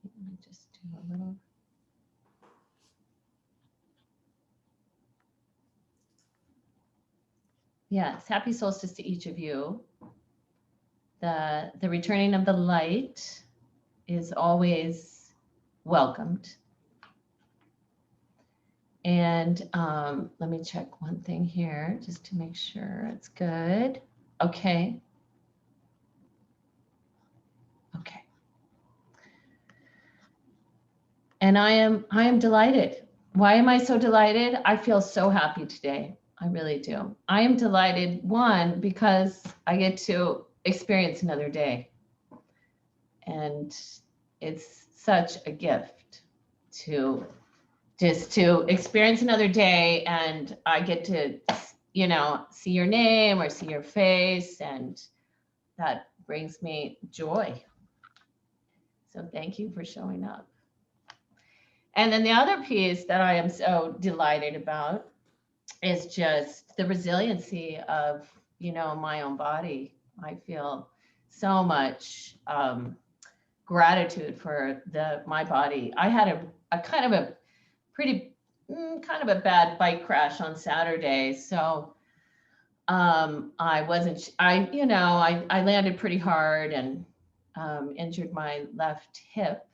Let me just do a little. Yes, happy solstice to each of you. The returning of the light is always welcomed. And let me check one thing here just to make sure it's good. Okay. Okay. And I am delighted. Why am I so delighted? I feel so happy today. I really do. I am delighted, one, because I get to experience another day. And it's such a gift to just to experience another day, and I get to, see your name or see your face, and that brings me joy. So thank you for showing up. And then the other piece that I am so delighted about is just the resiliency of, my own body. I feel so much gratitude for my body. I had a kind of a pretty kind of a bad bike crash on Saturday. So I wasn't, I landed pretty hard and injured my left hip,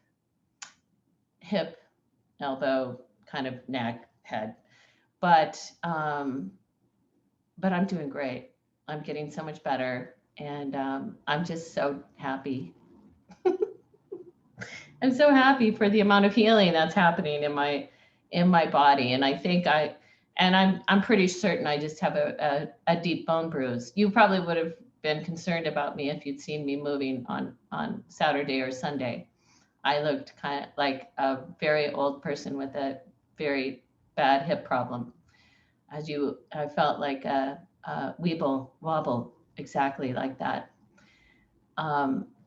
elbow, kind of neck, head. But I'm doing great. I'm getting so much better, and I'm just so happy. I'm so happy for the amount of healing that's happening in my body, and I think I'm pretty certain I just have a deep bone bruise. You probably would have been concerned about me if you'd seen me moving on Saturday or Sunday. I looked kind of like a very old person with a very bad hip problem. I felt like a weeble wobble, exactly like that.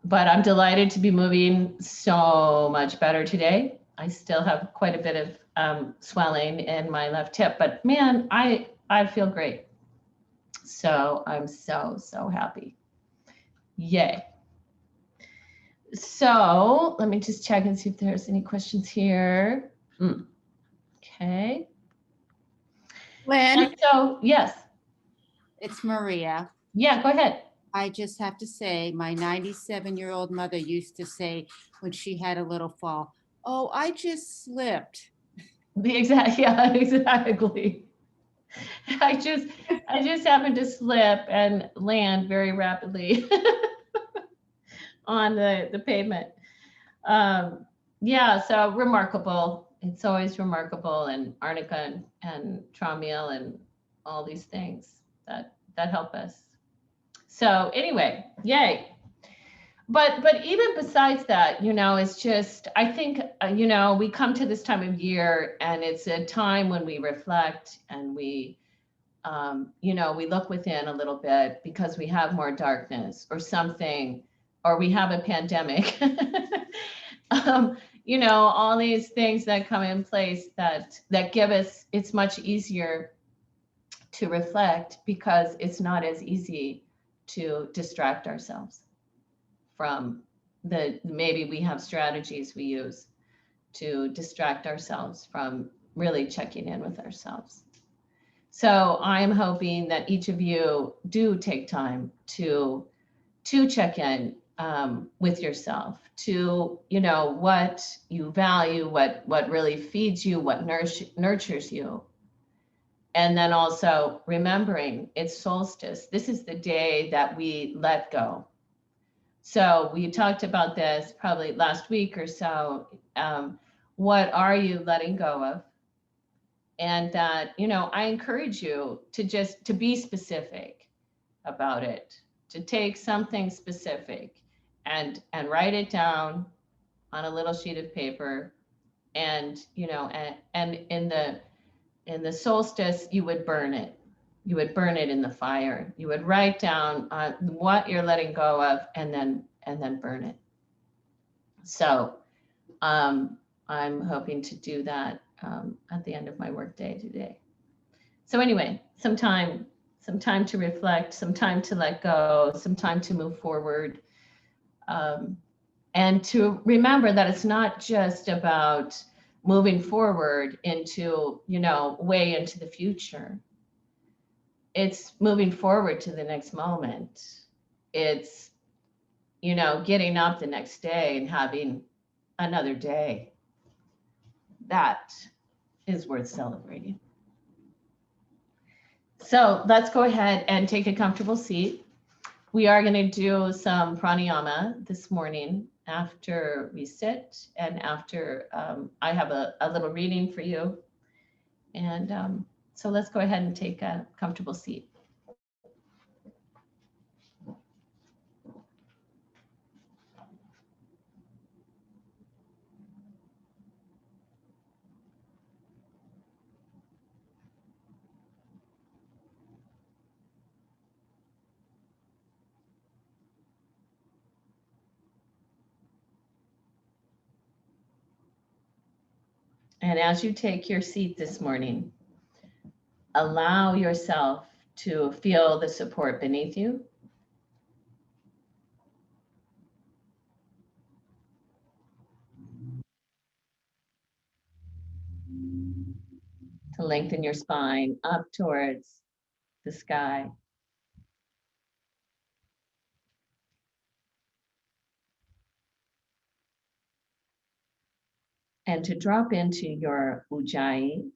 But I'm delighted to be moving so much better today. I still have quite a bit of swelling in my left hip, but man, I feel great. So I'm so happy. Yay. So let me just check and see if there's any questions here. Okay. Lynn, And so, yes. it's Maria. Yeah, go ahead. I just have to say, my 97-year-old mother used to say when she had a little fall, "Oh, I just slipped." Yeah, exactly. I just happened to slip and land very rapidly on the pavement. Yeah, so remarkable. It's always remarkable, and arnica and traumeal and all these things that help us. So anyway, yay. But even besides that, it's just, I think, we come to this time of year, and it's a time when we reflect and we look within a little bit because we have more darkness or something, or we have a pandemic. All these things that come in place that give us, it's much easier to reflect because it's not as easy to distract ourselves from maybe we have strategies we use to distract ourselves from really checking in with ourselves. So I'm hoping that each of you do take time to check in with yourself, to what you value, what really feeds you, what nurtures you. And then also remembering it's solstice. This is the day that we let go. So we talked about this probably last week or so. What are you letting go of? And that, I encourage you to be specific about it, to take something specific and write it down on a little sheet of paper. And, and in the solstice, you would burn it. You would burn it in the fire. You would write down what you're letting go of, and then burn it. So I'm hoping to do that at the end of my workday today. So anyway, some time to reflect, some time to let go, some time to move forward. And to remember that it's not just about moving forward into, way into the future. It's moving forward to the next moment. It's, getting up the next day and having another day. That is worth celebrating. So let's go ahead and take a comfortable seat. We are going to do some pranayama this morning after we sit and after I have a little reading for you. And so let's go ahead and take a comfortable seat. And as you take your seat this morning, allow yourself to feel the support beneath you. To lengthen your spine up towards the sky. And to drop into your ujjayi.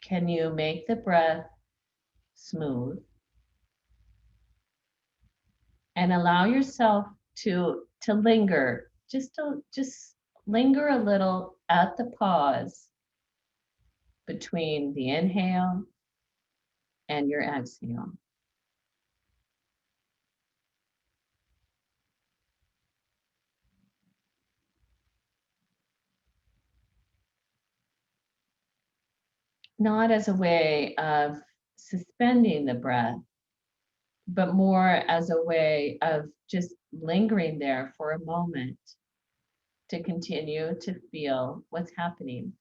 Can you make the breath smooth? And allow yourself to linger, just linger a little at the pause between the inhale and your exhale. Not as a way of suspending the breath, but more as a way of just lingering there for a moment to continue to feel what's happening.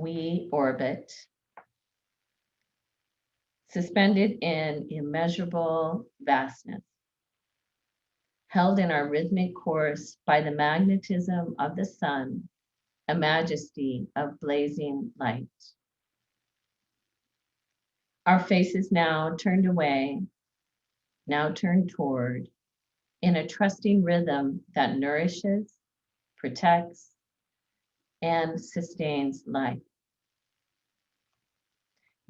We orbit, suspended in immeasurable vastness, held in our rhythmic course by the magnetism of the sun, a majesty of blazing light. Our faces now turned away, now turned toward, in a trusting rhythm that nourishes, protects, and sustains life.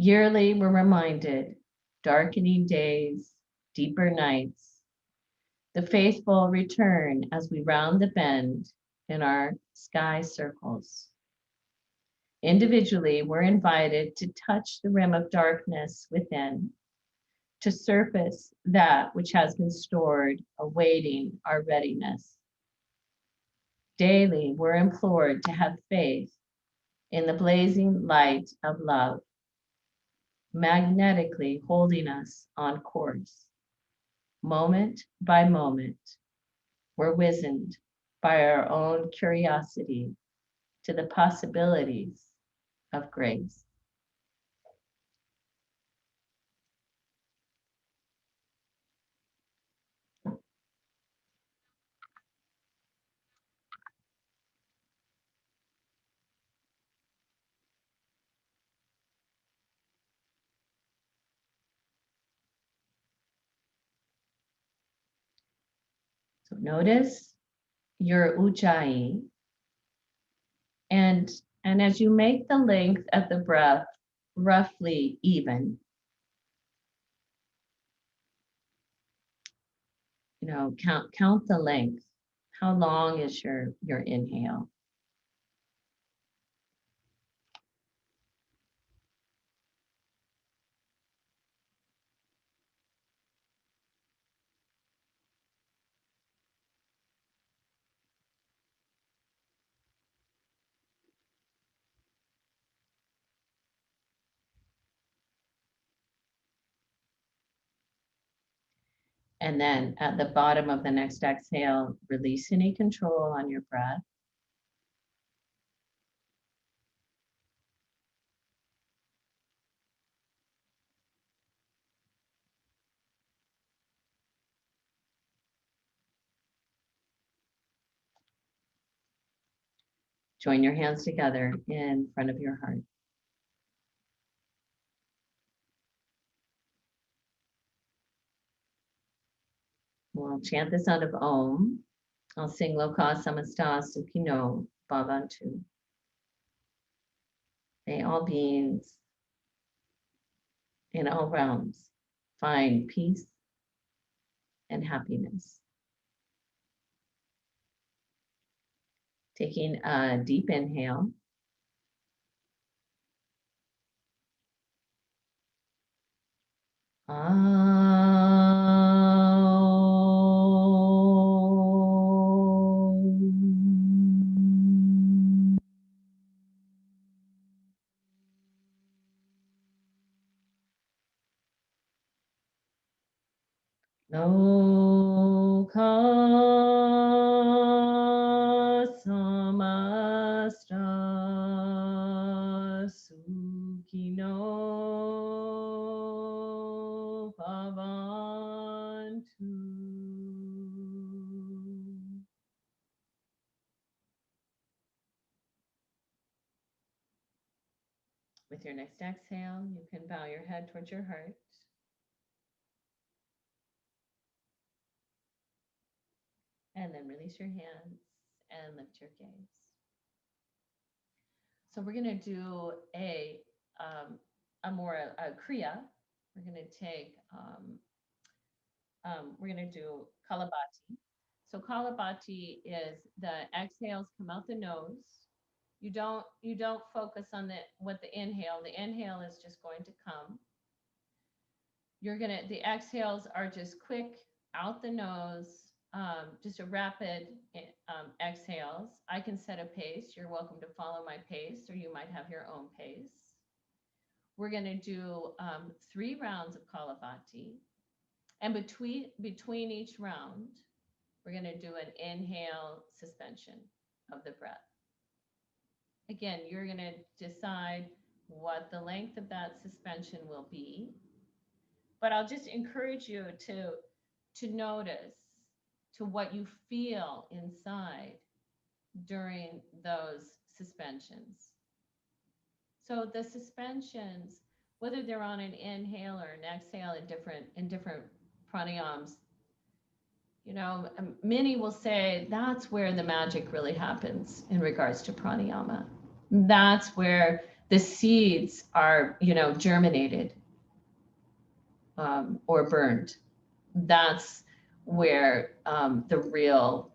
Yearly, we're reminded, darkening days, deeper nights, the faithful return as we round the bend in our sky circles. Individually, we're invited to touch the rim of darkness within, to surface that which has been stored, awaiting our readiness. Daily, we're implored to have faith in the blazing light of love, magnetically holding us on course. Moment by moment, we're wizened by our own curiosity to the possibilities of grace. So notice your ujjayi, and as you make the length of the breath roughly even, count the length. How long is your inhale? And then at the bottom of the next exhale, release any control on your breath. Join your hands together in front of your heart. We'll chant the sound of Om. I'll sing Loka Samasta Sukhino Bhavantu. May all beings in all realms find peace and happiness. Taking a deep inhale. Loka samasta sukhino bhavantu. With your next exhale, you can bow your head towards your heart. And then release your hands and lift your gaze. So we're going to do a kriya. We're going to take, we're going to do kalabati. So kalabati is the exhales come out the nose. You don't focus on what the inhale. The inhale is just going to come. The exhales are just quick out the nose. Just a rapid exhales. I can set a pace. You're welcome to follow my pace, or you might have your own pace. We're going to do 3 rounds of Kalabati. And between each round, we're going to do an inhale suspension of the breath. Again, you're going to decide what the length of that suspension will be. But I'll just encourage you to notice to what you feel inside during those suspensions. So the suspensions, whether they're on an inhale or an exhale in different pranayams, many will say that's where the magic really happens in regards to pranayama. That's where the seeds are, germinated or burned. That's where the real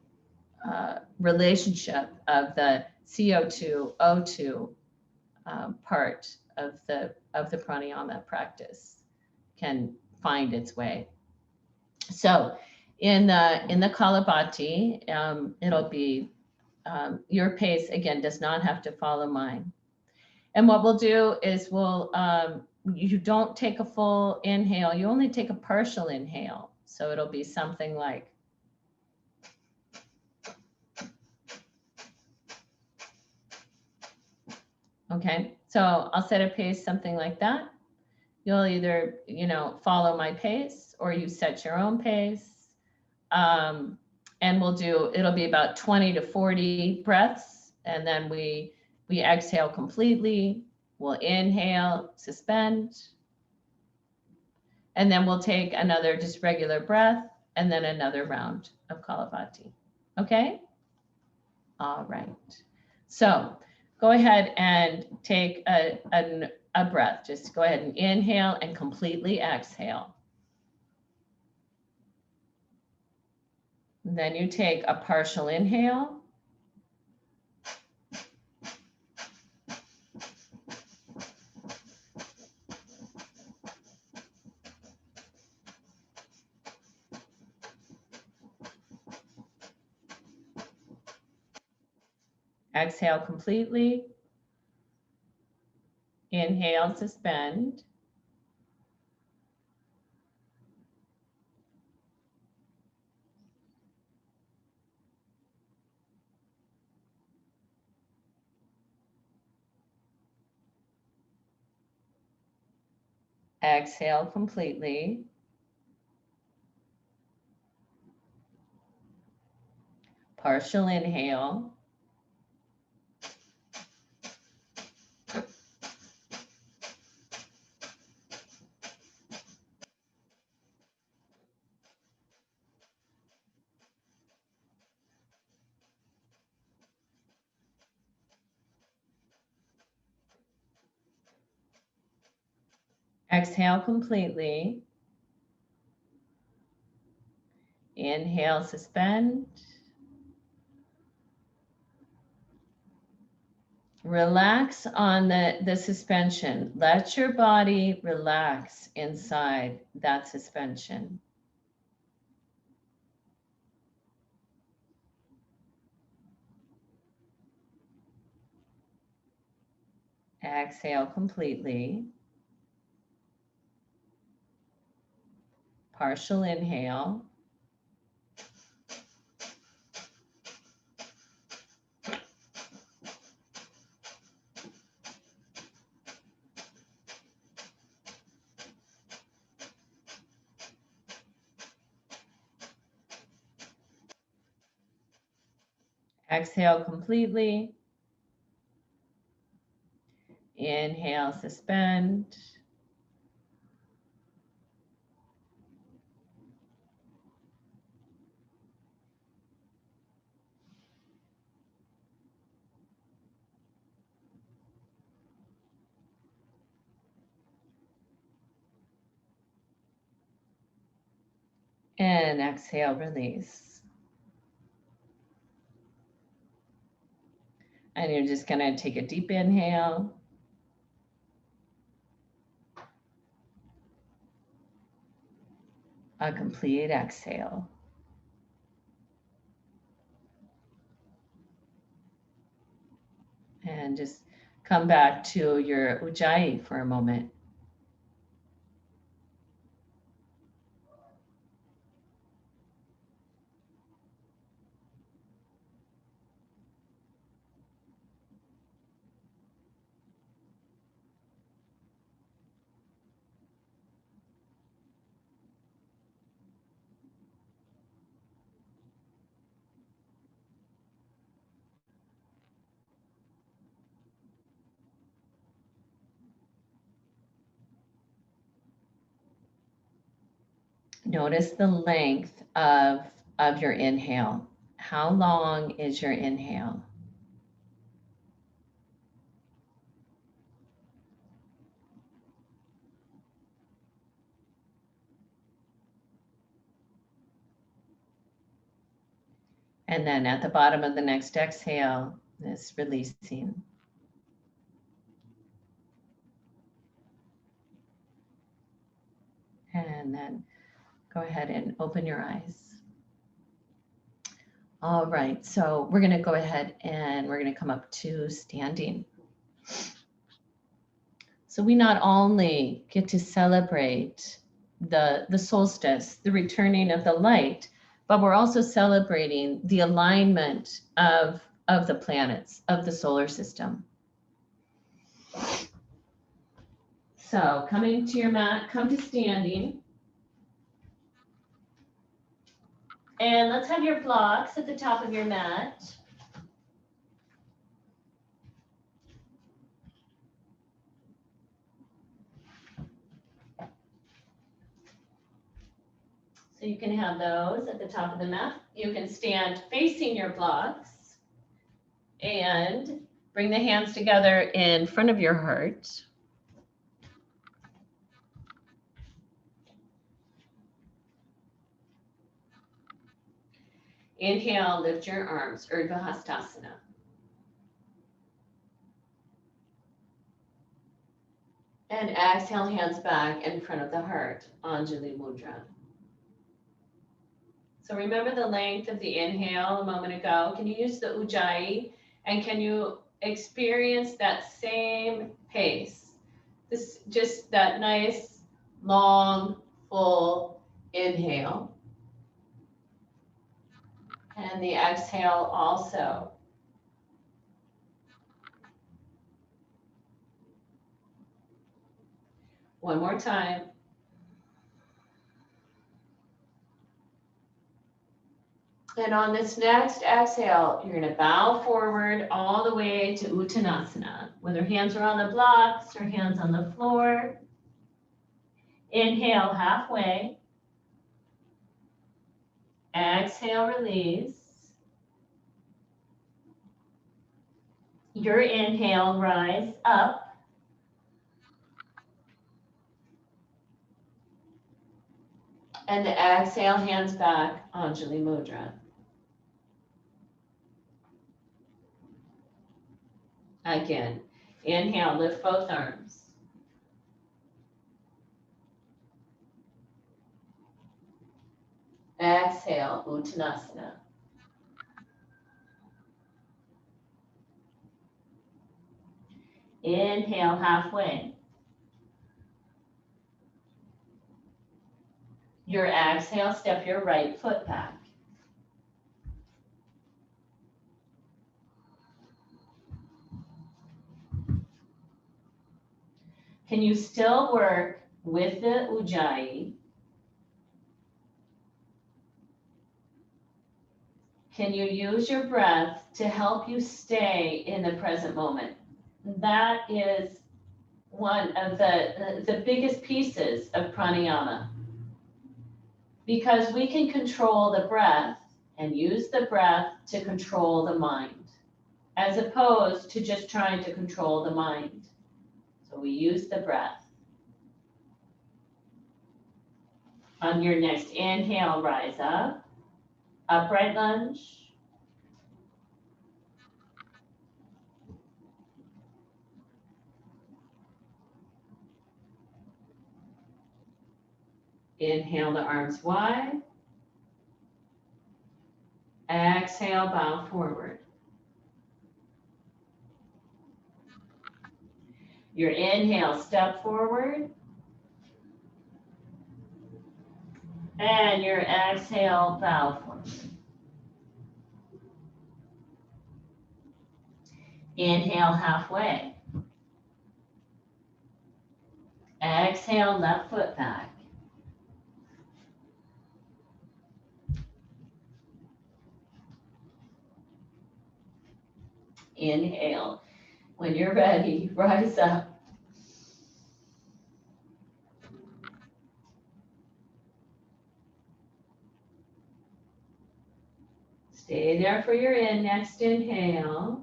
relationship of the CO2, O2 part of the pranayama practice can find its way. So in the Kalabati, it'll be your pace again does not have to follow mine. And what we'll do is you don't take a full inhale, you only take a partial inhale. So it'll be something like, okay, so I'll set a pace, something like that. You'll either, follow my pace or you set your own pace. And it'll be about 20 to 40 breaths. And then we exhale completely. We'll inhale, suspend. And then we'll take another just regular breath and then another round of Kapalabhati. Okay? All right. So go ahead and take a breath. Just go ahead and inhale and completely exhale. And then you take a partial inhale. Exhale completely. Inhale, suspend. Exhale completely. Partial inhale. Exhale completely. Inhale, suspend. Relax on the suspension. Let your body relax inside that suspension. Exhale completely. Partial inhale. Exhale completely. Inhale, suspend. And exhale, release. And you're just going to take a deep inhale. A complete exhale. And just come back to your Ujjayi for a moment. Notice the length of your inhale. How long is your inhale? And then at the bottom of the next exhale, this releasing. And then go ahead and open your eyes. All right, so we're going to go ahead and we're going to come up to standing. So we not only get to celebrate the solstice, the returning of the light, but we're also celebrating the alignment of the planets, of the solar system. So coming to your mat, come to standing. And let's have your blocks at the top of your mat. So you can have those at the top of the mat. You can stand facing your blocks and bring the hands together in front of your heart. Inhale, lift your arms, Urdhva Hastasana. And exhale, hands back in front of the heart, Anjali Mudra. So remember the length of the inhale a moment ago. Can you use the Ujjayi? And can you experience that same pace? This just that nice, long, full inhale. And the exhale also. One more time. And on this next exhale, you're going to bow forward all the way to Uttanasana, whether hands are on the blocks or hands on the floor. Inhale halfway. Exhale, release. Your inhale, rise up. And the exhale, hands back, Anjali Mudra. Again, inhale, lift both arms. Exhale, Uttanasana. Inhale, halfway. Your exhale, step your right foot back. Can you still work with the Ujjayi? Can you use your breath to help you stay in the present moment? That is one of the biggest pieces of pranayama. Because we can control the breath and use the breath to control the mind, as opposed to just trying to control the mind. So we use the breath. On your next inhale, rise up, upright lunge. Inhale the arms wide. Exhale, bow forward. Your inhale, step forward. And your exhale, bow forward. Inhale halfway. Exhale, left foot back. Inhale. When you're ready, rise up. Stay there for your next inhale.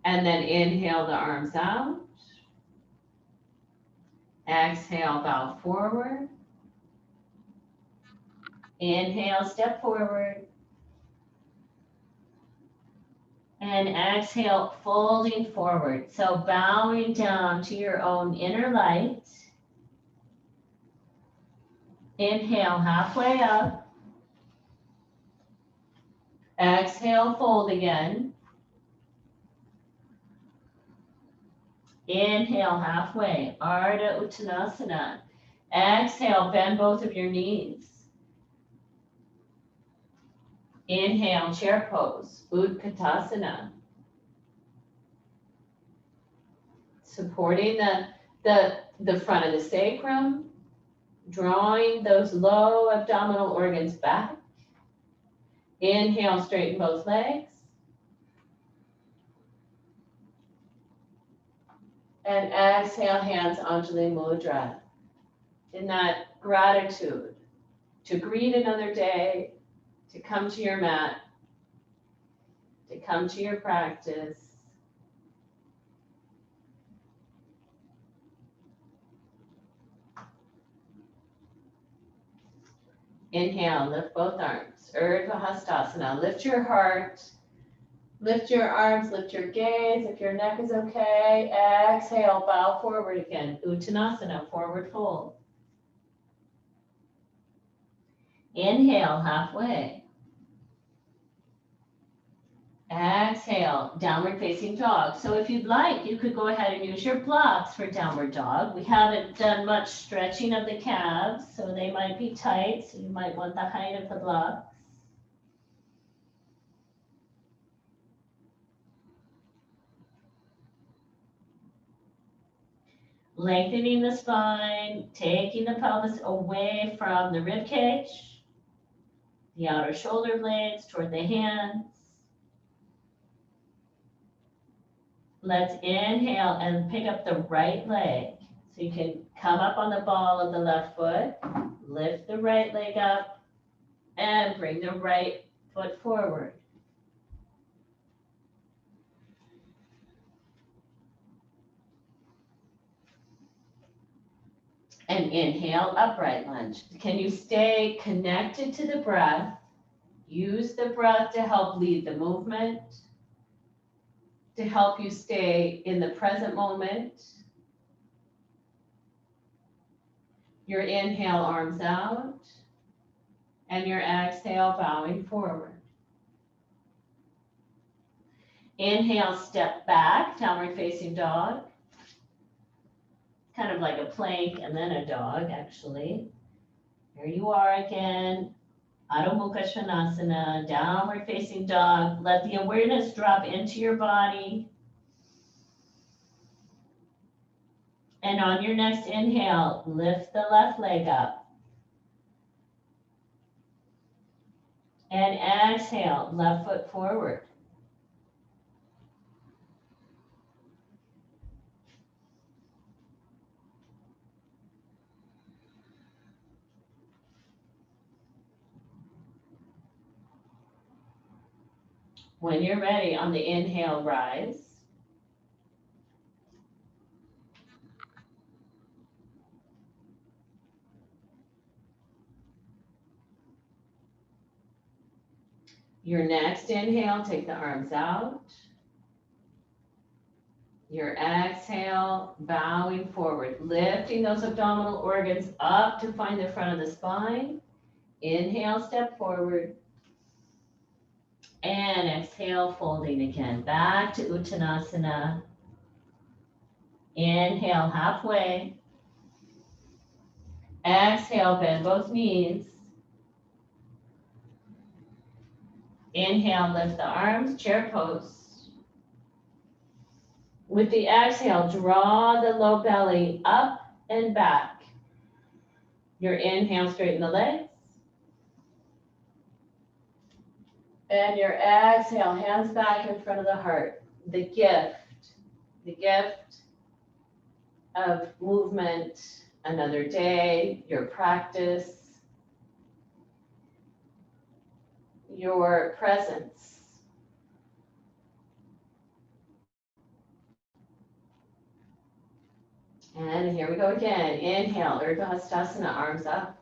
And then inhale the arms out. Exhale, bow forward. Inhale, step forward. And exhale, folding forward. So bowing down to your own inner light. Inhale, halfway up. Exhale, fold again. Inhale, halfway, Ardha Uttanasana. Exhale, bend both of your knees. Inhale, chair pose, Utkatasana. Supporting the front of the sacrum, drawing those low abdominal organs back. Inhale, straighten both legs. And exhale, hands Anjali Mudra. In that gratitude to greet another day, to come to your mat, to come to your practice. Inhale, lift both arms. Urdhva Hastasana. Lift your heart. Lift your arms, lift your gaze. If your neck is okay, exhale, bow forward again. Uttanasana, forward fold. Inhale, halfway. Exhale, downward facing dog. So if you'd like, you could go ahead and use your blocks for downward dog. We haven't done much stretching of the calves, so they might be tight, so you might want the height of the blocks. Lengthening the spine, taking the pelvis away from the rib cage, the outer shoulder blades toward the hands. Let's inhale and pick up the right leg. So you can come up on the ball of the left foot, lift the right leg up, and bring the right foot forward. And inhale, upright lunge. Can you stay connected to the breath? Use the breath to help lead the movement, to help you stay in the present moment. Your inhale, arms out, and your exhale, bowing forward. Inhale, step back, downward facing dog. Kind of like a plank and then a dog, actually. Here you are again. Adho Mukha Svanasana, downward facing dog. Let the awareness drop into your body. And on your next inhale, lift the left leg up. And exhale, left foot forward. When you're ready, on the inhale, rise. Your next inhale, take the arms out. Your exhale, bowing forward, lifting those abdominal organs up to find the front of the spine. Inhale, step forward. And exhale, folding again. Back to Uttanasana. Inhale, halfway. Exhale, bend both knees. Inhale, lift the arms, chair pose. With the exhale, draw the low belly up and back. Your inhale, straighten the legs. And your exhale, hands back in front of the heart. The gift of movement, another day, your practice, your presence. And here we go again. Inhale, Urdhva Hastasana, arms up.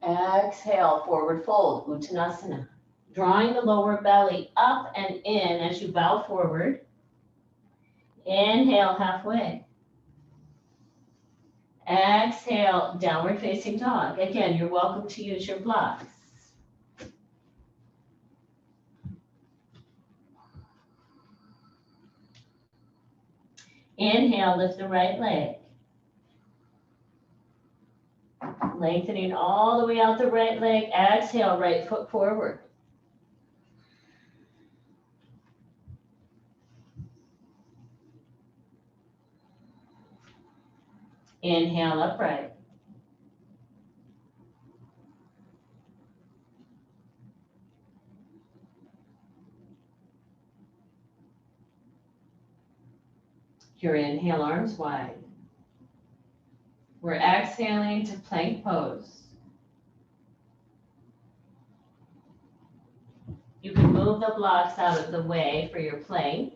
Exhale, forward fold, Uttanasana. Drawing the lower belly up and in as you bow forward. Inhale, halfway. Exhale, downward facing dog. Again, you're welcome to use your blocks. Inhale, lift the right leg. Lengthening all the way out the right leg. Exhale, right foot forward. Inhale, upright. Your inhale, arms wide. We're exhaling to plank pose. You can move the blocks out of the way for your plank.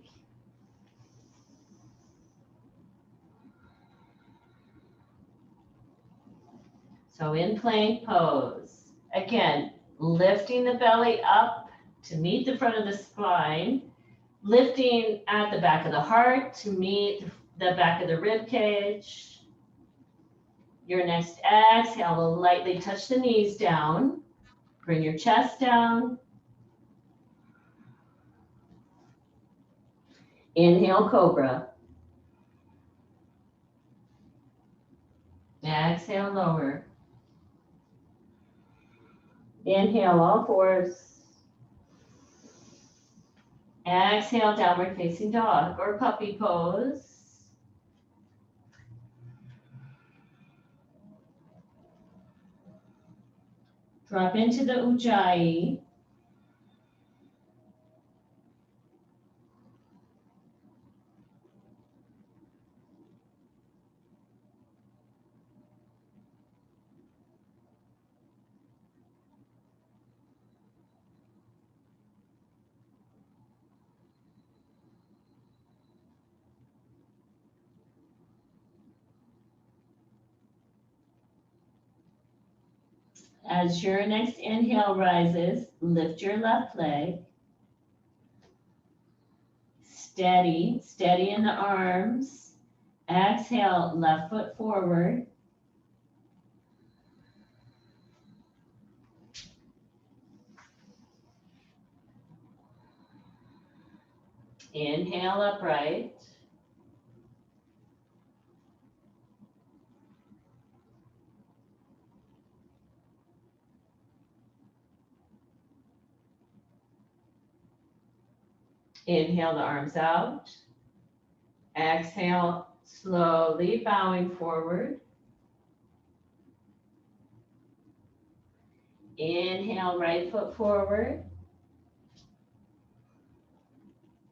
So in plank pose, again, lifting the belly up to meet the front of the spine, lifting at the back of the heart to meet the back of the rib cage. Your next exhale will lightly touch the knees down. Bring your chest down. Inhale, cobra. Exhale, lower. Inhale, all fours. Exhale, downward facing dog or puppy pose. Drop into the ujjayi. As your next inhale rises, lift your left leg. Steady, steady in the arms. Exhale, left foot forward. Inhale, upright. Inhale the arms out. Exhale, slowly bowing forward. Inhale, right foot forward.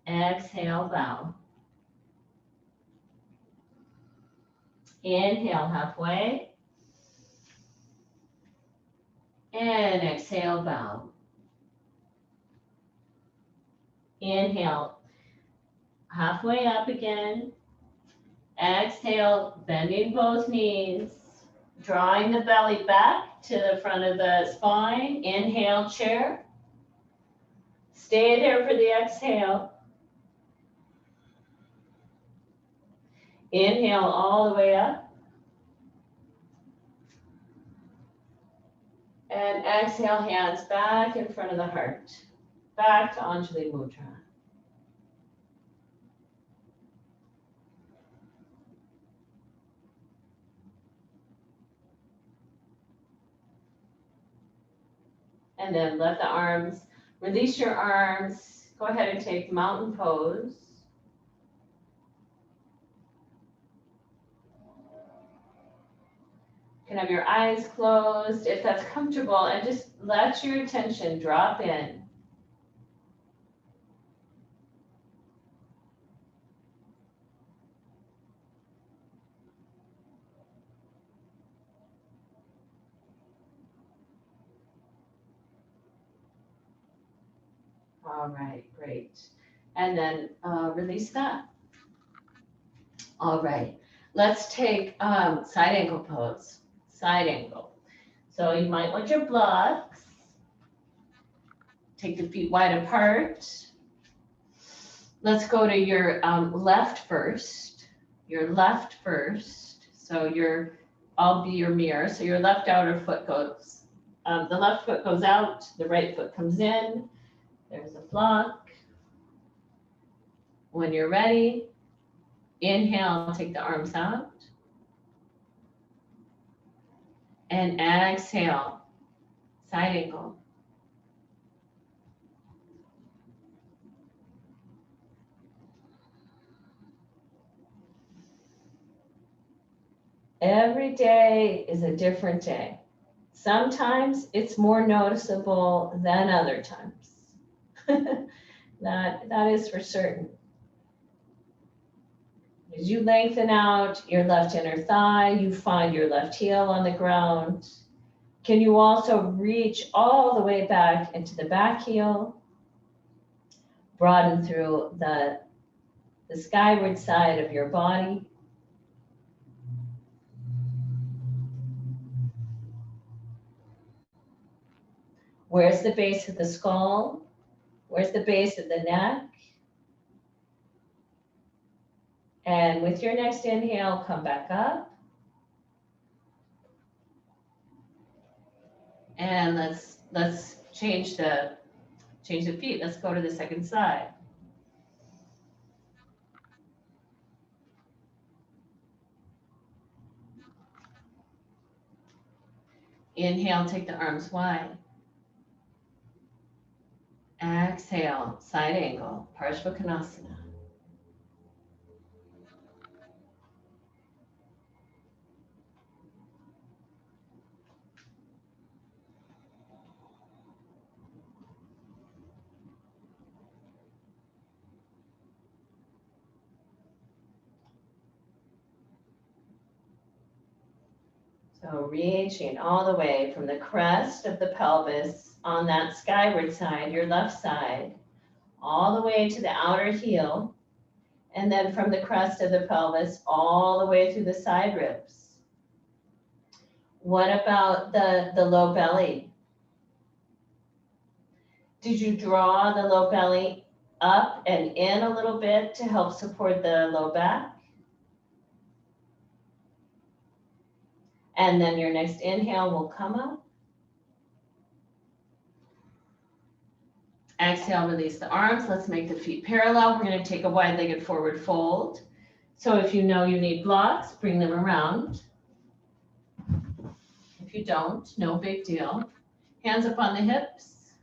Exhale, bow. Inhale, halfway. And exhale, bow. Inhale, halfway up again. Exhale, bending both knees, drawing the belly back to the front of the spine. Inhale, chair. Stay there for the exhale. Inhale all the way up. And exhale, hands back in front of the heart. Back to Anjali Mudra. And then let the arms, release your arms. Go ahead and take mountain pose. You can have your eyes closed if that's comfortable, and just let your attention drop in. All right, great. And then release that. All right, let's take side angle pose, side angle. So you might want your blocks. Take the feet wide apart. Let's go to your left first. Your left first. So I'll be your mirror. So your left outer foot goes, the left foot goes out, the right foot comes in. There's a block. When you're ready, inhale, take the arms out. And exhale, side angle. Every day is a different day. Sometimes it's more noticeable than other times. That is for certain. As you lengthen out your left inner thigh, you find your left heel on the ground. Can you also reach all the way back into the back heel? Broaden through the skyward side of your body. Where's the base of the skull? Where's the base of the neck? And with your next inhale, come back up. And let's change the feet. Let's go to the second side. Inhale, take the arms wide. Exhale, side angle, Parshvakonasana. So reaching all the way from the crest of the pelvis on that skyward side, your left side, all the way to the outer heel, and then from the crest of the pelvis all the way through the side ribs. What about the low belly? Did you draw the low belly up and in a little bit to help support the low back? And then your next inhale will come up. Exhale, release the arms. Let's make the feet parallel. We're going to take a wide-legged forward fold. So if you know you need blocks, bring them around. If you don't, no big deal. Hands up on the hips,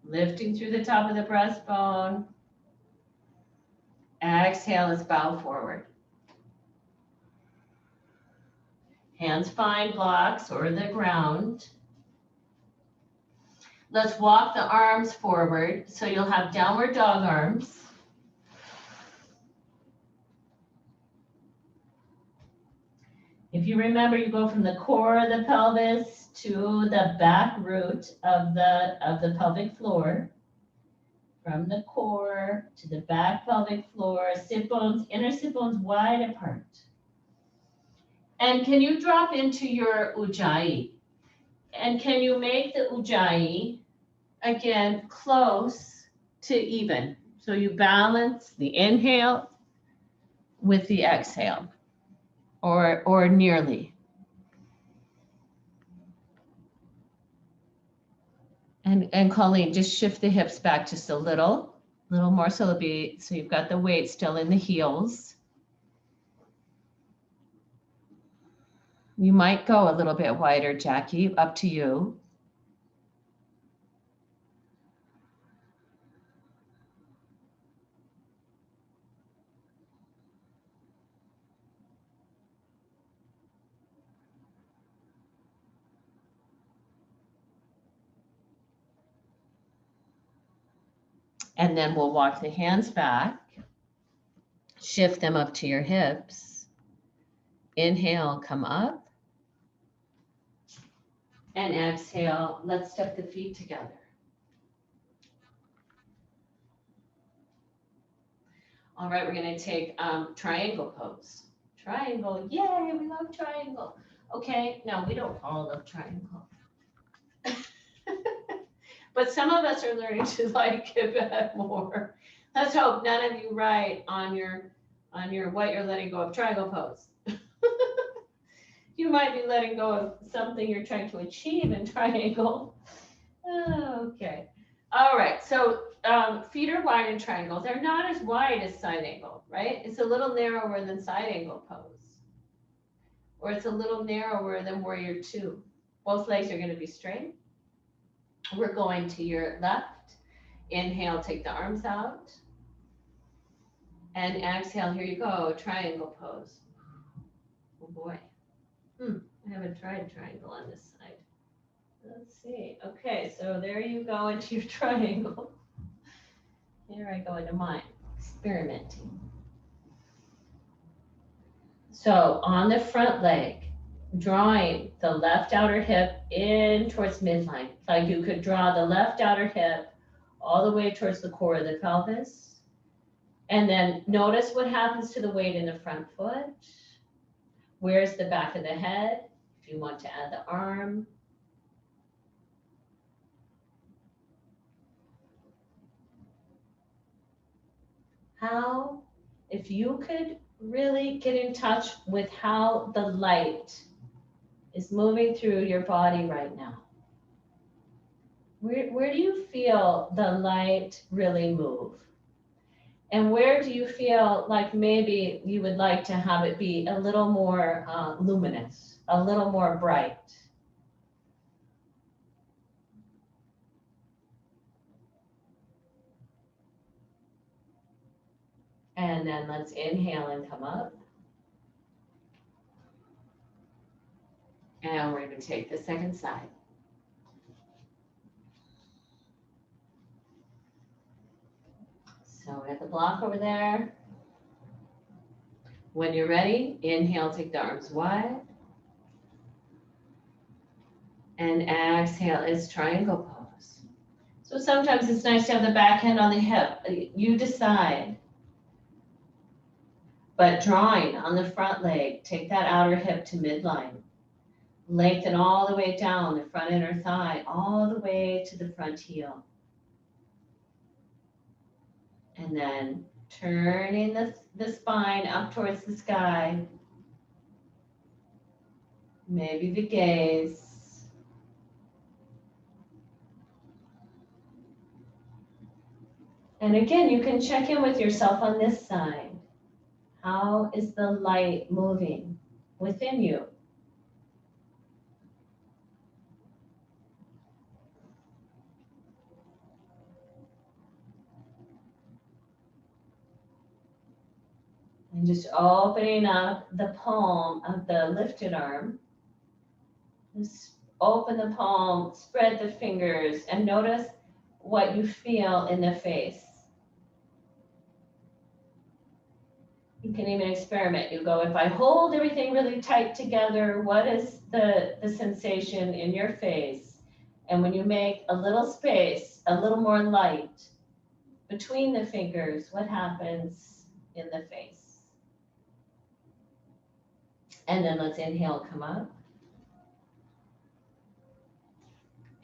lifting through the top of the breastbone. Exhale, let's bow forward. Hands find blocks or the ground. Let's walk the arms forward. So you'll have downward dog arms. If you remember, you go from the core of the pelvis to the back root of the pelvic floor. From the core to the back pelvic floor, sit bones, inner sit bones wide apart. And can you drop into your ujjayi? And can you make the ujjayi, again, close to even? So you balance the inhale with the exhale, or nearly. And Colleen, just shift the hips back just a little more, so you've got the weight still in the heels. You might go a little bit wider, Jackie, up to you. And then we'll walk the hands back, shift them up to your hips. Inhale, come up. And exhale, let's step the feet together. All right, we're going to take triangle pose. Triangle, yay, we love triangle. Okay, no, we don't all love triangle. But some of us are learning to like it more. Let's hope none of you write on your what you're letting go of triangle pose. You might be letting go of something you're trying to achieve in triangle. Okay. All right. So feet are wide in triangle. They're not as wide as side angle, right? It's a little narrower than side angle pose. Or it's a little narrower than warrior two. Both legs are going to be straight. We're going to your left. Inhale, take the arms out. And exhale, here you go, triangle pose. Oh boy. I haven't tried triangle on this side. Let's see. Okay, so there you go into your triangle. Here I go into mine, experimenting. So on the front leg, drawing the left outer hip in towards midline. Like you could draw the left outer hip all the way towards the core of the pelvis. And then notice what happens to the weight in the front foot. Where's the back of the head? If you want to add the arm. How, if you could really get in touch with how the light is moving through your body right now. Where do you feel the light really move? And where do you feel like maybe you would like to have it be a little more luminous, a little more bright? And then let's inhale and come up. And we're going to take the second side. So we got the block over there. When you're ready, inhale, take the arms wide. And exhale is triangle pose. So sometimes it's nice to have the back hand on the hip. You decide. But drawing on the front leg, take that outer hip to midline. Lengthen all the way down the front inner thigh, all the way to the front heel. And then turning the spine up towards the sky. Maybe the gaze. And again, you can check in with yourself on this side. How is the light moving within you? And just opening up the palm of the lifted arm. Just open the palm, spread the fingers, and notice what you feel in the face. You can even experiment. You go, if I hold everything really tight together, what is the sensation in your face? And when you make a little space, a little more light between the fingers, what happens in the face? And then let's inhale, come up.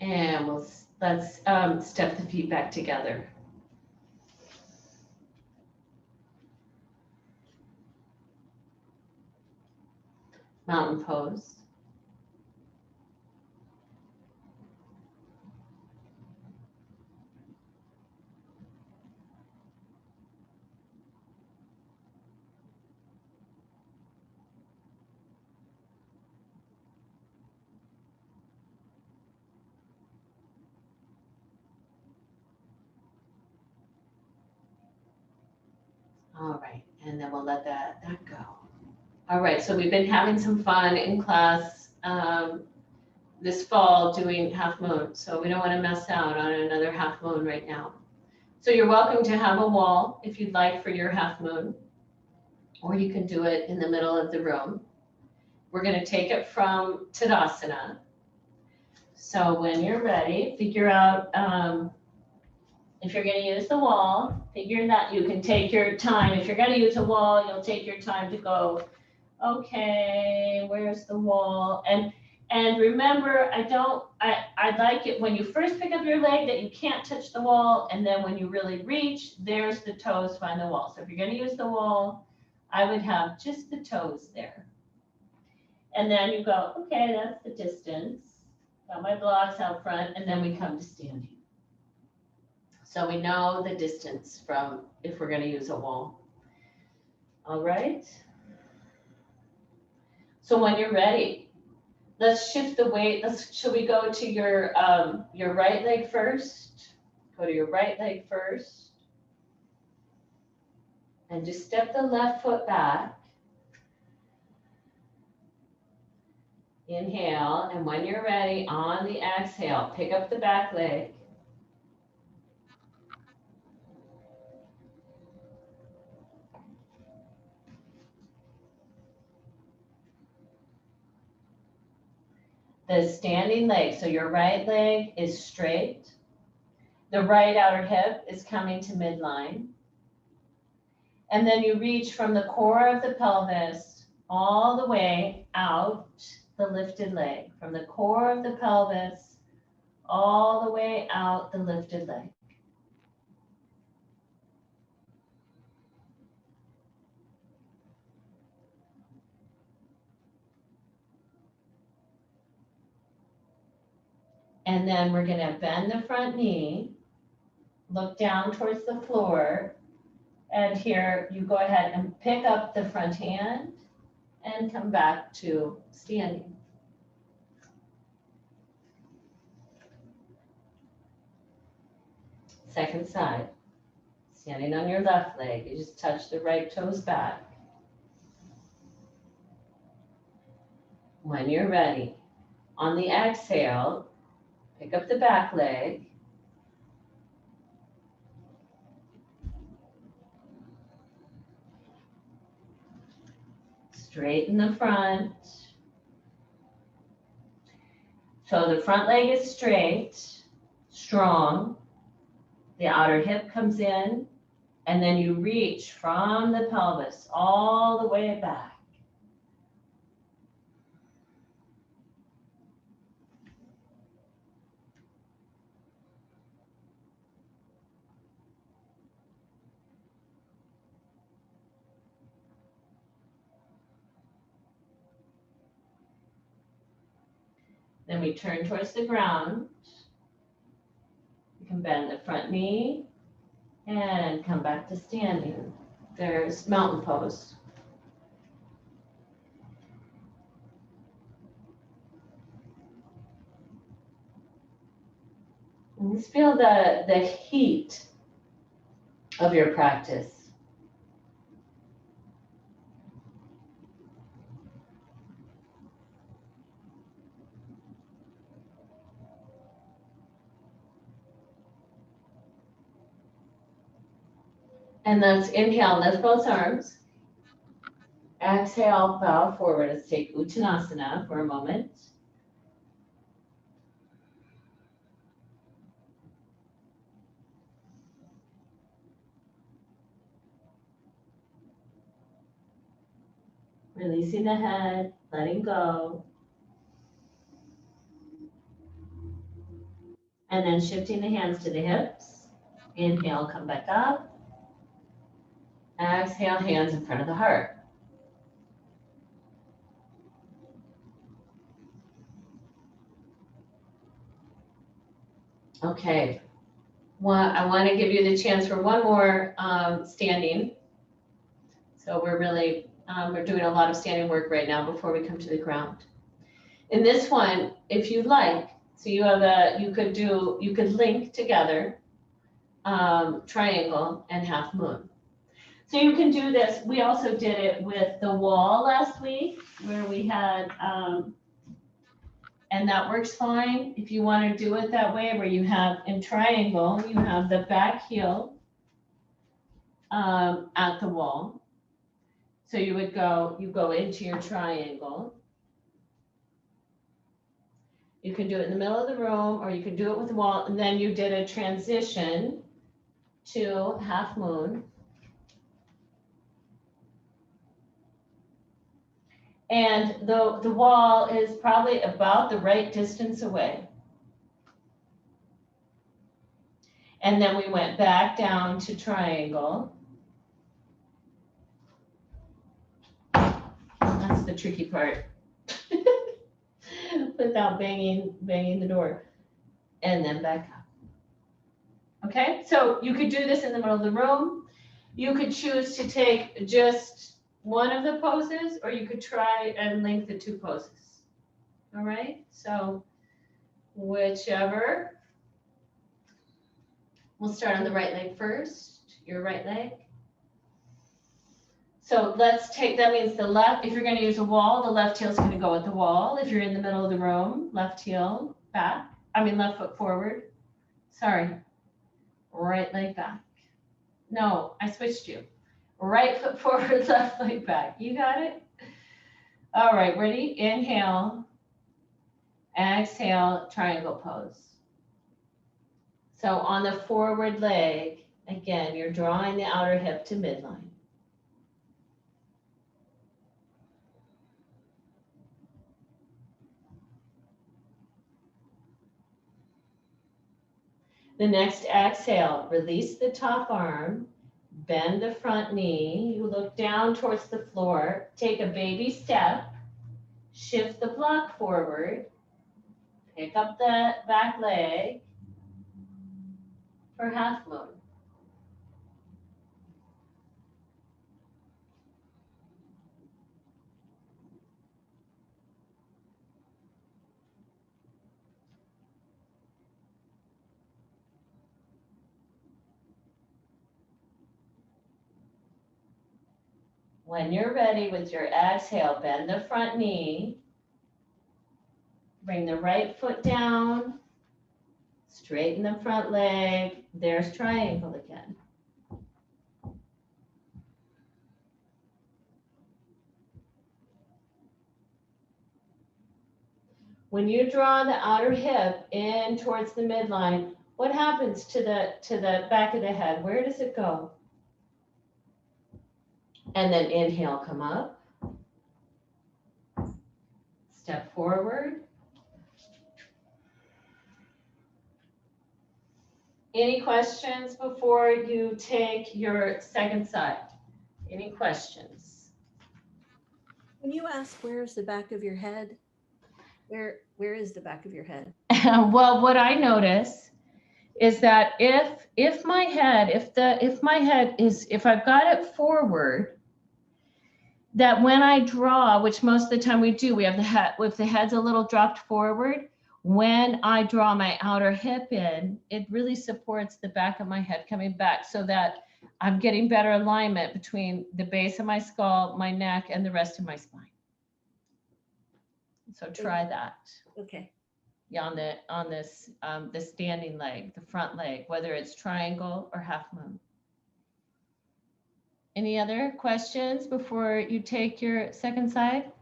And let's step the feet back together. Mountain pose. All right, and then we'll let that go. All right, so we've been having some fun in class this fall doing half moon, so we don't want to mess out on another half moon right now. So you're welcome to have a wall if you'd like for your half moon, or you can do it in the middle of the room. We're going to take it from Tadasana. So when you're ready, figure out if you're going to use the wall, figure that you can take your time. If you're going to use a wall, you'll take your time to go, okay, where's the wall? And remember, I like it when you first pick up your leg that you can't touch the wall. And then when you really reach, there's the toes find the wall. So if you're going to use the wall, I would have just the toes there. And then you go, okay, that's the distance. Got my blocks out front, and then we come to standing. So we know the distance from if we're going to use a wall. All right. So when you're ready, let's shift the weight. Should we go to your right leg first? Go to your right leg first. And just step the left foot back. Inhale, and when you're ready, on the exhale, pick up the back leg. the standing leg. So your right leg is straight. The right outer hip is coming to midline. And then you reach from the core of the pelvis all the way out the lifted leg. From the core of the pelvis all the way out the lifted leg. And then we're gonna bend the front knee, look down towards the floor, and here you go ahead and pick up the front hand and come back to standing. Second side, standing on your left leg, you just touch the right toes back. When you're ready, on the exhale, pick up the back leg. Straighten the front. So the front leg is straight, strong. The outer hip comes in, and then you reach from the pelvis all the way back. Then we turn towards the ground. You can bend the front knee and come back to standing. There's mountain pose. And just feel the heat of your practice. And let's inhale, lift both arms. Exhale, bow forward. Let's take Uttanasana for a moment. Releasing the head, letting go. And then shifting the hands to the hips. Inhale, come back up. Exhale, hands in front of the heart. Okay. I want to give you the chance for one more standing. So we're really, we're doing a lot of standing work right now before we come to the ground. In this one, if you like, so you have you could link together triangle and half moon. So you can do this. We also did it with the wall last week where we had, and that works fine. If you want to do it that way where you have in triangle, you have the back heel at the wall. So you go into your triangle. You can do it in the middle of the room or you can do it with the wall. And then you did a transition to half moon. And the wall is probably about the right distance away. And then we went back down to triangle. That's the tricky part. Without banging the door. And then back up. Okay, so you could do this in the middle of the room. You could choose to take just one of the poses, or you could try and link the two poses. All right, so whichever. We'll start on the right leg first, your right leg. So let's take, that means the left, if you're going to use a wall, the left heel is going to go at the wall. If you're in the middle of the room, left heel back, left foot forward. Sorry, right leg back. No, I switched you. Right foot forward, left leg back. You got it? All right, ready? Inhale. Exhale, triangle pose. So on the forward leg, again, you're drawing the outer hip to midline. The next exhale, release the top arm, bend the front knee, you look down towards the floor, take a baby step, shift the block forward, pick up the back leg for half moon. When you're ready with your exhale, bend the front knee, bring the right foot down, straighten the front leg. There's triangle again. When you draw the outer hip in towards the midline, what happens to the back of the head? Where does it go? And then inhale, come up. Step forward. Any questions before you take your second side? Any questions? When you ask where's the back of your head, where is the back of your head? Well, what I notice is that if my head is, if I've got it forward, that when I draw, which most of the time we do, we have the head, if the head's a little dropped forward, when I draw my outer hip in, it really supports the back of my head coming back so that I'm getting better alignment between the base of my skull, my neck, and the rest of my spine. So try that. Okay. Yeah, on this the standing leg, the front leg, whether it's triangle or half moon. Any other questions before you take your second side?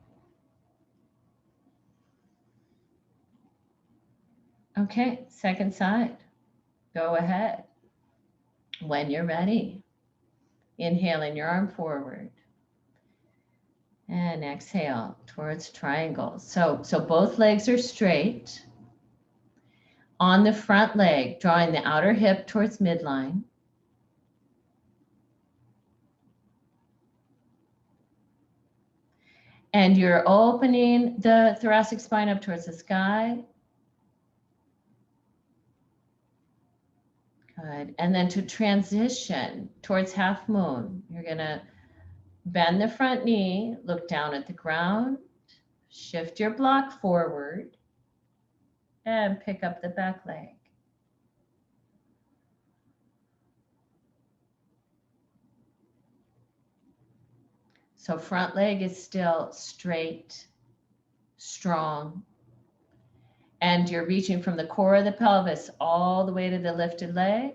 Okay, second side. Go ahead. When you're ready. Inhaling your arm forward. And exhale towards triangle. So both legs are straight. On the front leg, drawing the outer hip towards midline. And you're opening the thoracic spine up towards the sky. Good. And then to transition towards half moon, you're going to bend the front knee, look down at the ground, shift your block forward, and pick up the back leg. So front leg is still straight, strong, and you're reaching from the core of the pelvis all the way to the lifted leg.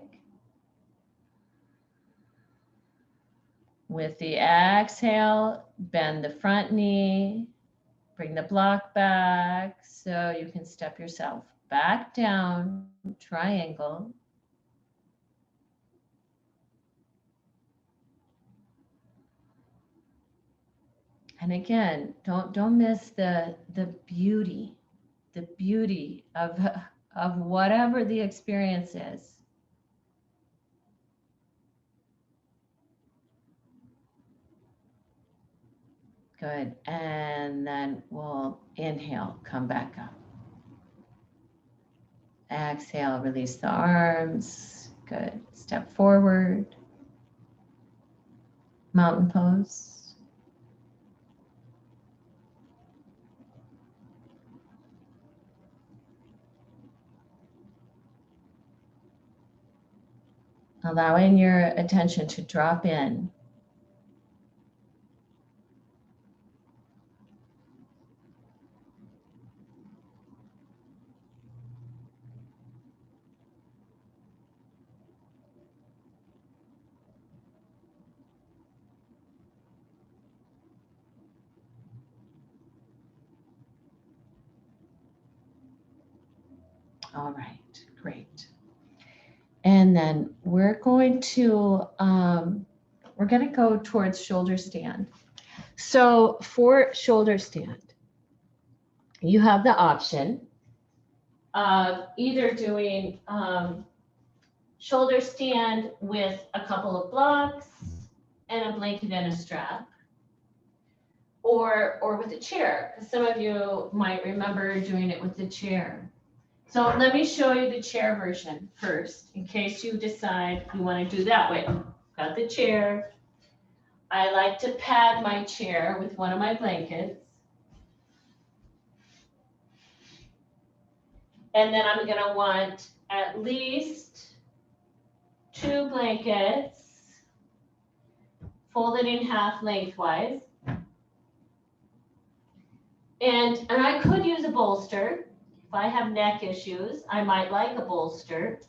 With the exhale, bend the front knee, bring the block back so you can step yourself back down, triangle. And again, don't miss the beauty of whatever the experience is. Good. And then we'll inhale, come back up. Exhale, release the arms. Good. Step forward. Mountain pose. Allowing your attention to drop in. All right, great. And then we're going to go towards shoulder stand. So for shoulder stand, you have the option of either doing shoulder stand with a couple of blocks and a blanket and a strap, or with a chair. Some of you might remember doing it with the chair. So let me show you the chair version first, in case you decide you want to do that way. Got the chair. I like to pad my chair with one of my blankets. And then I'm going to want at least 2 blankets folded in half lengthwise. And I could use a bolster. If I have neck issues, I might like a bolster.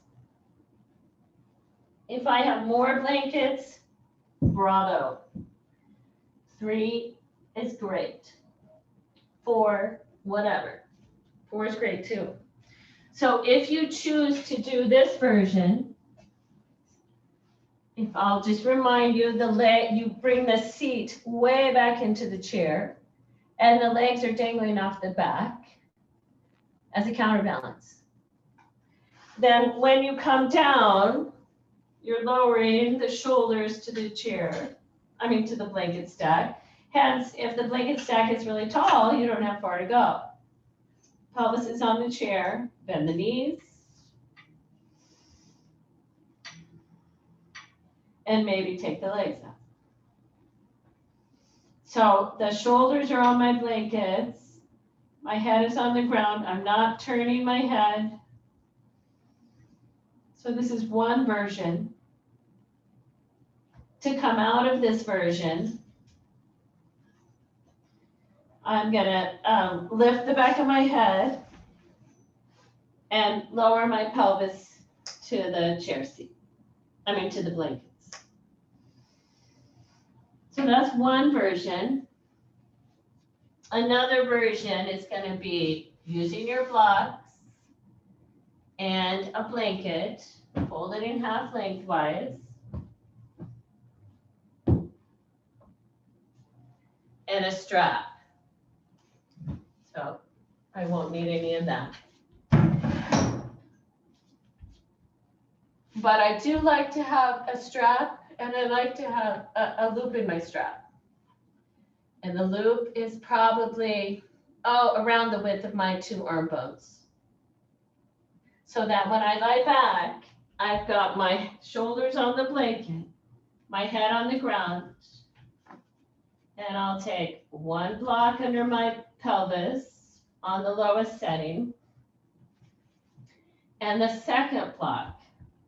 If I have more blankets, bravo. 3 is great. 4, whatever. 4 is great too. So if you choose to do this version, if I'll just remind you, you bring the seat way back into the chair and the legs are dangling off the back as a counterbalance. Then when you come down, you're lowering the shoulders to the chair, to the blanket stack. Hence, if the blanket stack is really tall, you don't have far to go. Pelvis is on the chair, bend the knees. And maybe take the legs up. So the shoulders are on my blankets. My head is on the ground. I'm not turning my head. So this is one version. To come out of this version, I'm gonna lift the back of my head and lower my pelvis to the chair seat. To the blankets. So that's one version. Another version is going to be using your blocks and a blanket, folded in half lengthwise, and a strap. So I won't need any of that. But I do like to have a strap, and I like to have a loop in my strap. And the loop is probably, around the width of my 2 arm bones. So that when I lie back, I've got my shoulders on the blanket, my head on the ground, and I'll take 1 block under my pelvis on the lowest setting, and the second block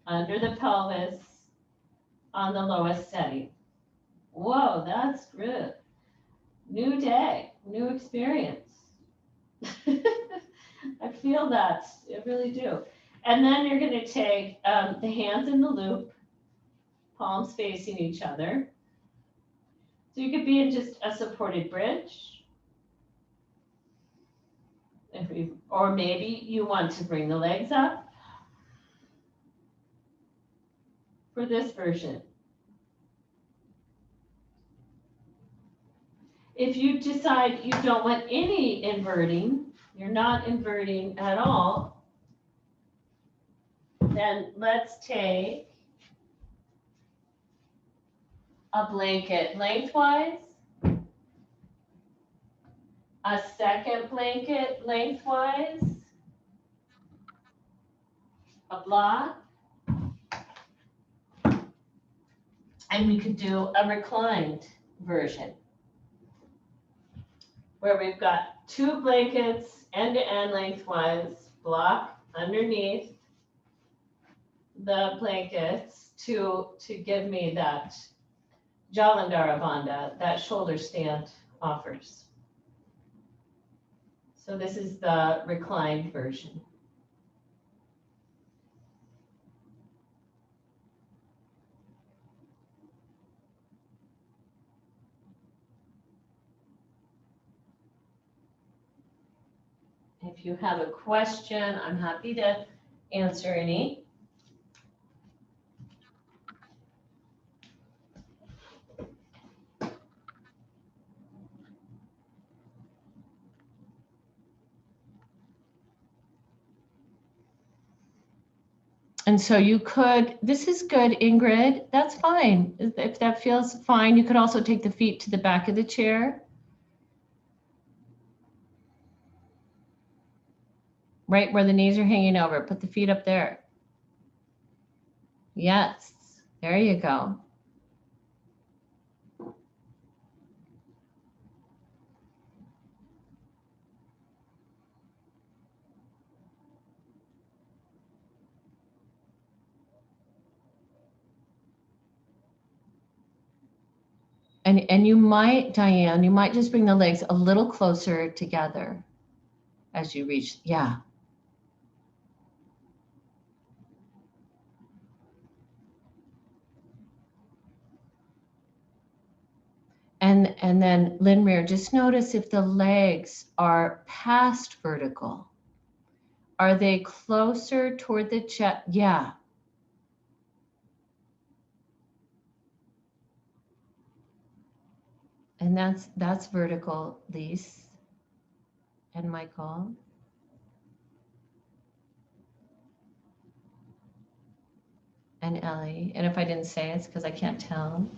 under the pelvis on the lowest setting. Whoa, that's good. New day, new experience. I feel that, I really do. And then you're going to take the hands in the loop, palms facing each other. So you could be in just a supported bridge. Or maybe you want to bring the legs up. For this version. If you decide you don't want any inverting, you're not inverting at all, then let's take a blanket lengthwise, a second blanket lengthwise, a block, and we could do a reclined version where we've got 2 blankets end to end lengthwise, block underneath the blankets to give me that Jalandhara Bandha that shoulder stand offers. So this is the reclined version. If you have a question, I'm happy to answer any. And so you could, this is good, Ingrid, that's fine. If that feels fine, you could also take the feet to the back of the chair. Right where the knees are hanging over, put the feet up there. Yes, there you go. And you might, Diane, you might just bring the legs a little closer together as you reach, yeah. And then Lynn, just notice if the legs are past vertical. Are they closer toward the chest? Yeah. And that's vertical, Lise and Michael. And Ellie. And if I didn't say it's because I can't tell.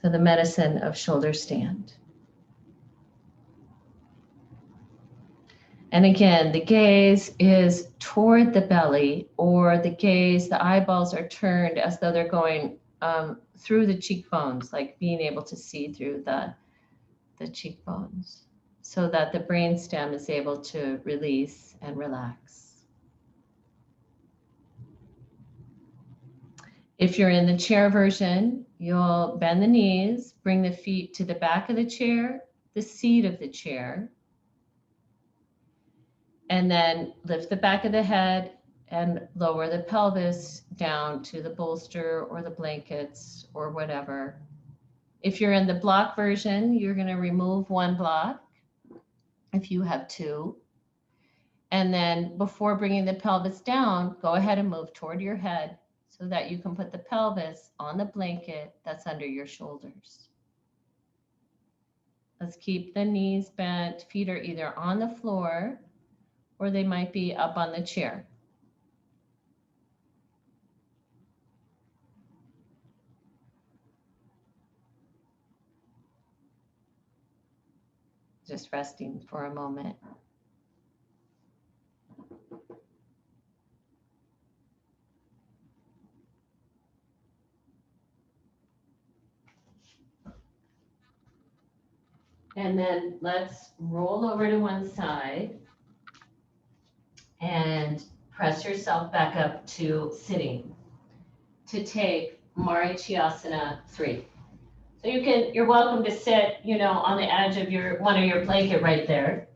So the medicine of shoulder stand. And again, the gaze is toward the belly, or the gaze, the eyeballs are turned as though they're going through the cheekbones, like being able to see through the cheekbones, so that the brainstem is able to release and relax. If you're in the chair version, you'll bend the knees, bring the feet to the back of the chair, the seat of the chair, and then lift the back of the head and lower the pelvis down to the bolster or the blankets or whatever. If you're in the block version, you're going to remove one block if you have two. And then before bringing the pelvis down, go ahead and move toward your head so that you can put the pelvis on the blanket that's under your shoulders. Let's keep the knees bent. Feet are either on the floor or they might be up on the chair. Just resting for a moment. And then let's roll over to one side and press yourself back up to sitting to take Marichyasana 3. So you're welcome to sit, on the edge of one of your blanket right there.